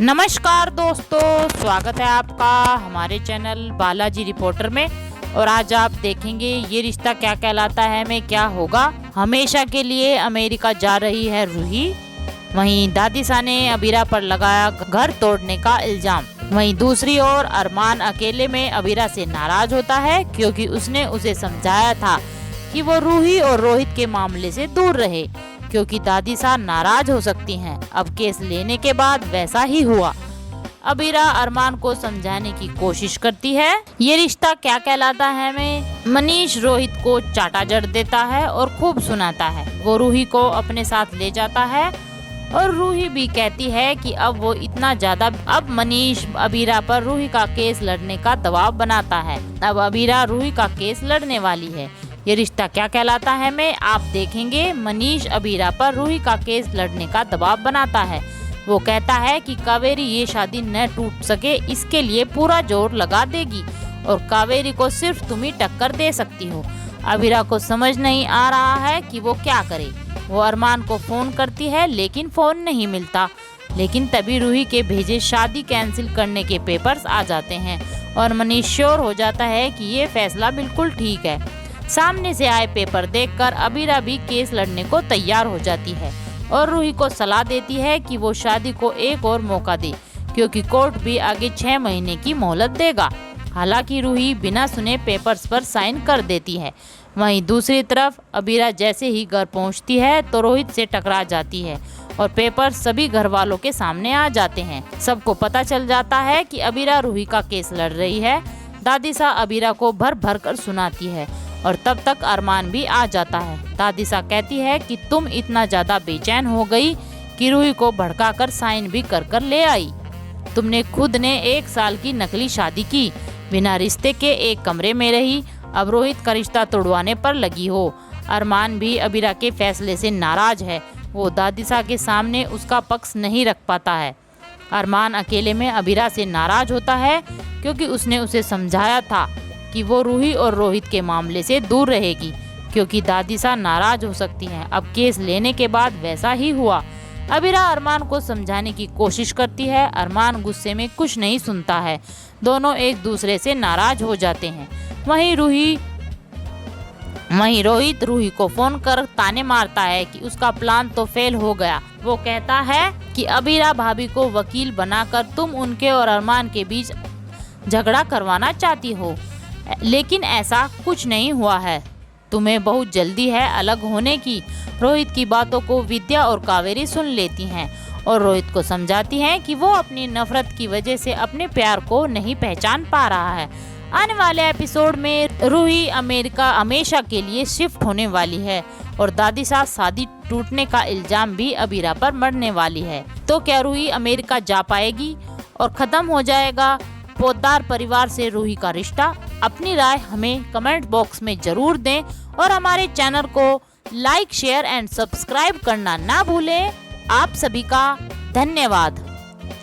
नमस्कार दोस्तों, स्वागत है आपका हमारे चैनल बालाजी रिपोर्टर में। और आज आप देखेंगे ये रिश्ता क्या कहलाता है में क्या होगा। हमेशा के लिए अमेरिका जा रही है रूही। वहीं दादिसा ने अबीरा पर लगाया घर तोड़ने का इल्जाम। वहीं दूसरी ओर अरमान अकेले में अबीरा से नाराज होता है क्योंकि उसने उसे समझाया था कि वो रूही और रोहित के मामले से दूर रहे क्योंकि दादिसा नाराज हो सकती हैं। अब केस लेने के बाद वैसा ही हुआ। अबीरा अरमान को समझाने की कोशिश करती है। ये रिश्ता क्या कहलाता है में मनीष रोहित को चाटा जड़ देता है और खूब सुनाता है। वो रूही को अपने साथ ले जाता है और रूही भी कहती है कि अब वो इतना ज्यादा। अब मनीष अबीरा पर रूही का केस लड़ने का दबाव बनाता है। अब अबीरा रूही का केस लड़ने वाली है। ये रिश्ता क्या कहलाता है में आप देखेंगे। मनीष अबीरा पर रूही का केस लड़ने का दबाव बनाता है। वो कहता है कि कावेरी ये शादी न टूट सके इसके लिए पूरा जोर लगा देगी और कावेरी को सिर्फ तुम ही टक्कर दे सकती हो। अबीरा को समझ नहीं आ रहा है कि वो क्या करे। वो अरमान को फोन करती है लेकिन फोन नहीं मिलता। लेकिन तभी रूही के भेजे शादी कैंसिल करने के पेपर्स आ जाते हैं और मनीष श्योर हो जाता है कि ये फैसला बिल्कुल ठीक है। सामने से आए पेपर देखकर अबीरा भी केस लड़ने को तैयार हो जाती है और रूही को सलाह देती है कि वो शादी को एक और मौका दे क्योंकि कोर्ट भी आगे 6 महीने की मोहलत देगा। हालांकि रूही बिना सुने पेपर्स पर साइन कर देती है। वहीं दूसरी तरफ अबीरा जैसे ही घर पहुंचती है तो रोहित से टकरा जाती है और पेपर सभी घर वालों के सामने आ जाते हैं। सबको पता चल जाता है कि अबीरा रूही का केस लड़ रही है। दादिसा अबीरा को भर भर कर सुनाती है और तब तक अरमान भी आ जाता है। दादिसा कहती है कि तुम इतना ज्यादा बेचैन हो गई कि रूही को भड़काकर साइन भी कर कर ले आई। तुमने खुद ने 1 साल की नकली शादी की, बिना रिश्ते के एक कमरे में रही, अब रोहित का रिश्ता तोड़वाने पर लगी हो। अरमान भी अबीरा के फैसले से नाराज है। वो दादिसा के सामने उसका पक्ष नहीं रख पाता है। अरमान अकेले में अबीरा से नाराज होता है क्योंकि उसने उसे समझाया था कि वो रूही और रोहित के मामले से दूर रहेगी क्योंकि दादिसा नाराज हो सकती हैं। अब केस लेने के बाद वैसा ही हुआ। अबीरा अरमान को समझाने की कोशिश करती है। अरमान गुस्से में कुछ नहीं सुनता है। दोनों एक दूसरे से नाराज हो जाते हैं। वहीं रोहित रूही को फोन कर ताने मारता है कि उसका प्लान तो फेल हो गया। वो कहता है कि अबीरा भाभी को वकील बनाकर तुम उनके और अरमान के बीच झगड़ा करवाना चाहती हो, लेकिन ऐसा कुछ नहीं हुआ है। तुम्हें बहुत जल्दी है अलग होने की। रोहित की बातों को विद्या और कावेरी सुन लेती हैं और रोहित को समझाती हैं कि वो अपनी नफरत की वजह से अपने प्यार को नहीं पहचान पा रहा है। आने वाले एपिसोड में रूही अमेरिका हमेशा के लिए शिफ्ट होने वाली है और दादिसा शादी टूटने का इल्जाम भी अबीरा पर मरने वाली है। तो क्या रूही अमेरिका जा पाएगी और खत्म हो जाएगा पोद्दार परिवार से रूही का रिश्ता? अपनी राय हमें कमेंट बॉक्स में जरूर दें और हमारे चैनल को लाइक, शेयर एंड सब्सक्राइब करना ना भूलें। आप सभी का धन्यवाद।